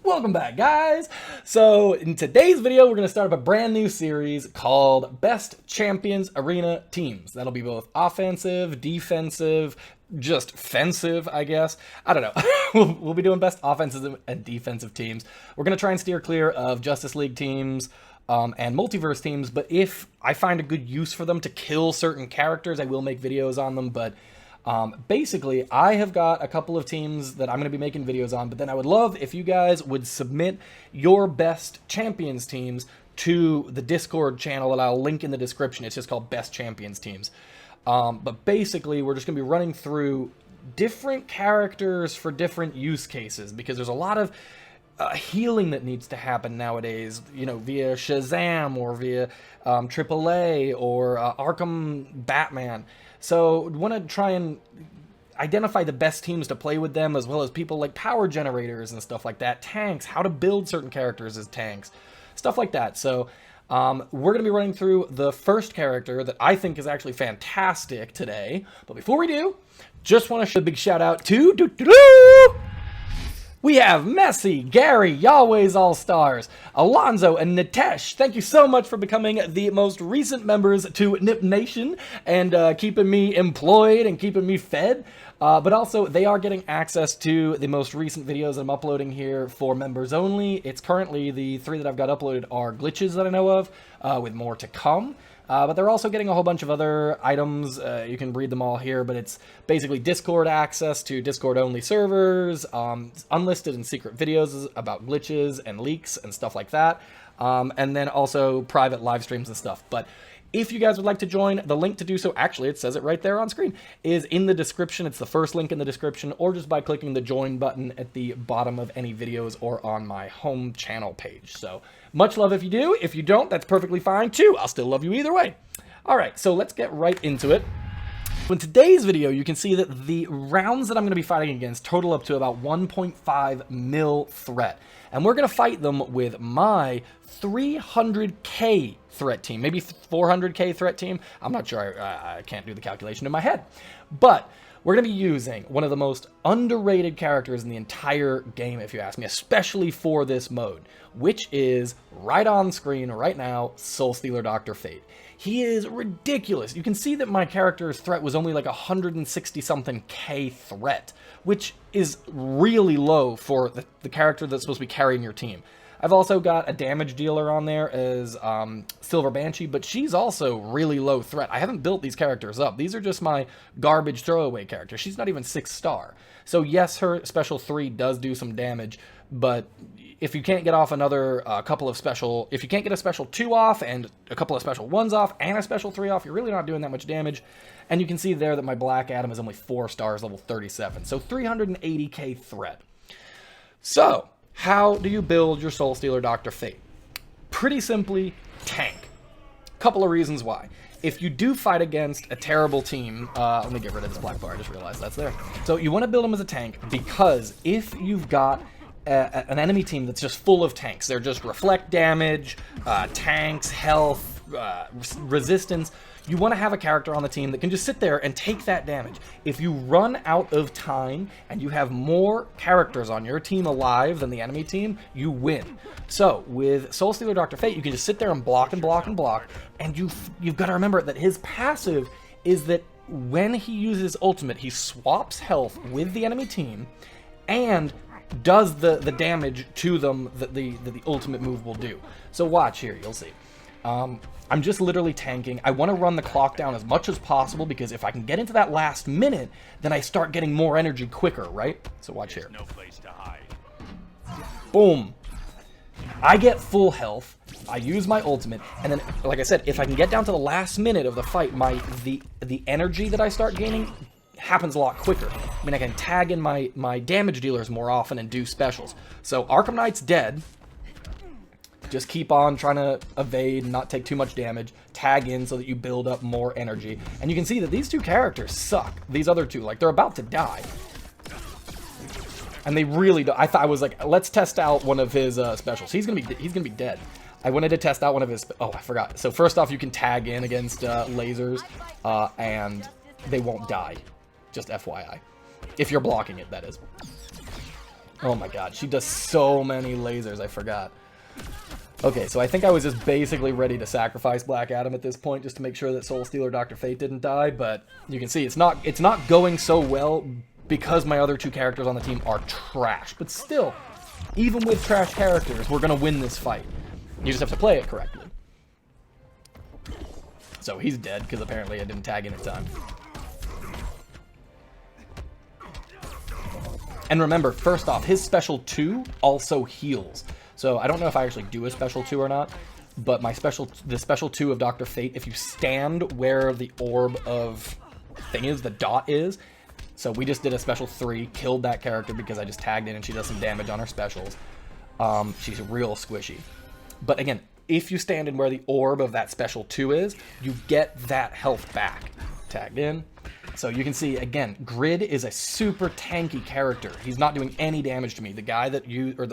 Welcome back, guys! So, in today's video, we're going to start up a brand new series called Best Champions Arena Teams. That'll be both offensive, defensive, just fensive, I guess. I don't know. we'll be doing best offensive and defensive teams. We're going to try and steer clear of Justice League teams and multiverse teams, but if I find a good use for them to kill certain characters, I will make videos on them, but basically, I have got a couple of teams that I'm going to be making videos on, but then I would love if you guys would submit your best champions teams to the Discord channel that I'll link in the description. It's just called Best Champions Teams. But basically, we're just going to be running through different characters for different use cases, because there's a lot of healing that needs to happen nowadays, you know, via Shazam or via AAA or Arkham Batman. So we want to try and identify the best teams to play with them, as well as people like power generators and stuff like that, tanks, how to build certain characters as tanks, stuff like that. So we're going to be running through the first character that I think is actually fantastic today. But before we do, just want to show a big shout out to we have Messi, Gary, Yahweh's All-Stars, Alonzo, and Nitesh. Thank you so much for becoming the most recent members to Nip Nation and keeping me employed and keeping me fed. But also, they are getting access to the most recent videos that I'm uploading here for members only. It's currently the 3 that I've got uploaded are glitches that I know of, with more to come. But they're also getting a whole bunch of other items. You can read them all here, but it's basically Discord access to Discord-only servers, unlisted and secret videos about glitches and leaks and stuff like that, and then also private live streams and stuff. But if you guys would like to join, the link to do so, actually, it says it right there on screen, is in the description. It's the first link in the description, or just by clicking the join button at the bottom of any videos or on my home channel page. So, much love if you do. If you don't, that's perfectly fine too. I'll still love you either way. All right, so let's get right into it. In today's video, you can see that the rounds that I'm going to be fighting against total up to about 1.5 mil threat. And we're going to fight them with my 300k threat team, maybe 400k threat team. I'm not sure. I can't do the calculation in my head. But we're going to be using one of the most underrated characters in the entire game, if you ask me, especially for this mode, which is right on screen right now, Soulstealer Doctor Fate. He is ridiculous. You can see that my character's threat was only like 160-something K threat, which is really low for the character that's supposed to be carrying your team. I've also got a damage dealer on there as Silver Banshee, but she's also really low threat. I haven't built these characters up. These are just my garbage throwaway characters. She's not even 6-star. So yes, her special 3 does do some damage, but if you can't get off another couple of special, if you can't get a special 2 off and a couple of special 1s off and a special 3 off, you're really not doing that much damage. And you can see there that my Black Adam is only 4 stars, level 37. So 380k threat. So how do you build your Soulstealer Doctor Fate? Pretty simply, tank. Couple of reasons why. If you do fight against a terrible team, let me get rid of this black bar, I just realized that's there. So you want to build them as a tank, because if you've got an enemy team that's just full of tanks, they're just reflect damage, tanks, health, resistance, you want to have a character on the team that can just sit there and take that damage. If you run out of time and you have more characters on your team alive than the enemy team, you win. So with Soulstealer Doctor Fate, you can just sit there and block and block and block, and you've got to remember that his passive is that when he uses ultimate, he swaps health with the enemy team and does the damage to them that the ultimate move will do. So watch here, you'll see. I'm just literally tanking. I want to run the clock down as much as possible, because if I can get into that last minute, then I start getting more energy quicker, right? So watch here. No place to hide. Boom. I get full health. I use my ultimate, and then, like I said, if I can get down to the last minute of the fight, the energy that I start gaining happens a lot quicker. I mean, I can tag in my damage dealers more often and do specials. So Arkham Knight's dead. Just keep on trying to evade and not take too much damage. Tag in so that you build up more energy. And you can see that these two characters suck. These other two, like, they're about to die. And they really do. I was like, let's test out one of his specials. He's gonna be dead. I wanted to test out one of his. Oh, I forgot. So first off, you can tag in against lasers, and they won't die. Just FYI, if you're blocking it, that is. Oh my god, she does so many lasers, I forgot. Okay, so I think I was just basically ready to sacrifice Black Adam at this point just to make sure that Soulstealer Doctor Fate didn't die, but you can see it's not going so well because my other two characters on the team are trash. But still, even with trash characters, we're going to win this fight. You just have to play it correctly. So he's dead because apparently I didn't tag in time. And remember, first off, his special 2 also heals. So I don't know if I actually do a special 2 or not, but the special 2 of Dr. Fate, if you stand where the orb of thing is, the dot is, so we just did a special 3, killed that character because I just tagged in and she does some damage on her specials. She's real squishy. But again, if you stand in where the orb of that special 2 is, you get that health back. Tagged in. So you can see, again, Grid is a super tanky character. He's not doing any damage to me. The guy that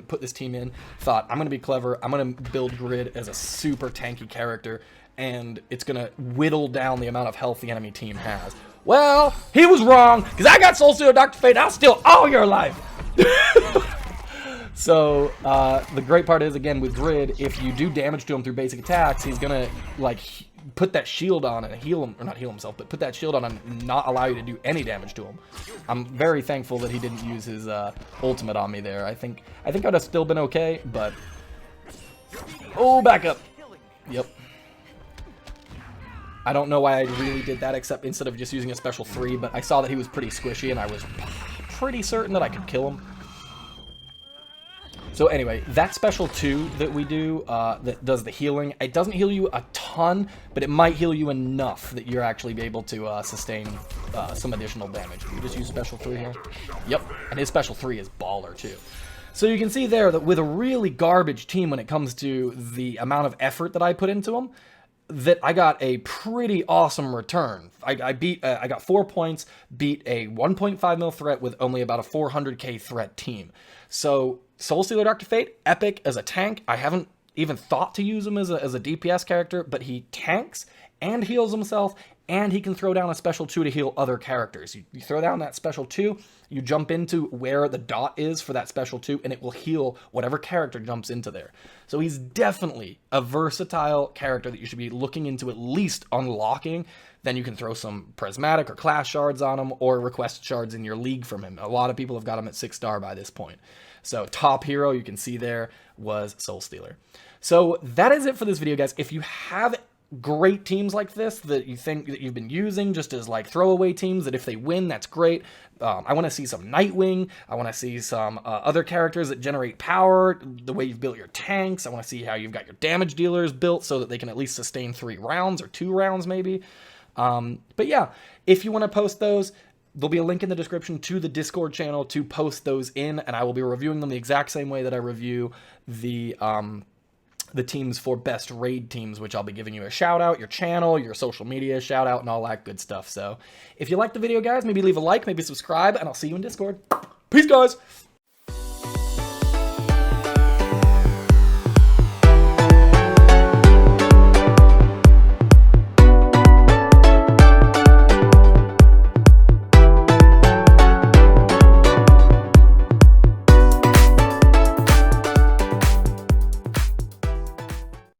put this team in thought, I'm going to be clever, I'm going to build Grid as a super tanky character, and it's going to whittle down the amount of health the enemy team has. Well, he was wrong, because I got Soulstealer Doctor Fate, I'll steal all your life! So, the great part is, again, with Grid, if you do damage to him through basic attacks, he's going to, like, put that shield on and heal him, or not heal himself, but put that shield on and not allow you to do any damage to him. I'm very thankful that he didn't use his ultimate on me there. I think I'd have still been okay, but... Oh, back up! Yep. I don't know why I really did that, except instead of just using a special 3, but I saw that he was pretty squishy, and I was pretty certain that I could kill him. So anyway, that special 2 that we do, that does the healing, it doesn't heal you a ton, but it might heal you enough that you're actually be able to sustain some additional damage. You just use special 3 here. Yep, and his special 3 is baller too. So you can see there that with a really garbage team when it comes to the amount of effort that I put into them, that I got a pretty awesome return. I got 4 points, beat a 1.5 mil threat with only about a 400k threat team. So Soulstealer Doctor Fate, epic as a tank. I haven't even thought to use him as a DPS character, but he tanks and heals himself, and he can throw down a special 2 to heal other characters. You throw down that special 2, you jump into where the dot is for that special 2, and it will heal whatever character jumps into there. So he's definitely a versatile character that you should be looking into at least unlocking. Then you can throw some prismatic or class shards on him, or request shards in your league from him. A lot of people have got him at 6-star by this point. So top hero, you can see there, was Soulstealer. So that is it for this video, guys. If you have great teams like this that you think that you've been using just as like throwaway teams, that if they win, that's great. I want to see some Nightwing. I want to see some other characters that generate power, the way you've built your tanks. I want to see how you've got your damage dealers built so that they can at least sustain 3 rounds or 2 rounds maybe. But yeah, if you want to post those, there'll be a link in the description to the Discord channel to post those in, and I will be reviewing them the exact same way that I review the teams for best raid teams, which I'll be giving you a shout out, your channel, your social media shout out, and all that good stuff. So if you liked the video, guys, maybe leave a like, maybe subscribe, and I'll see you in Discord. Peace, guys!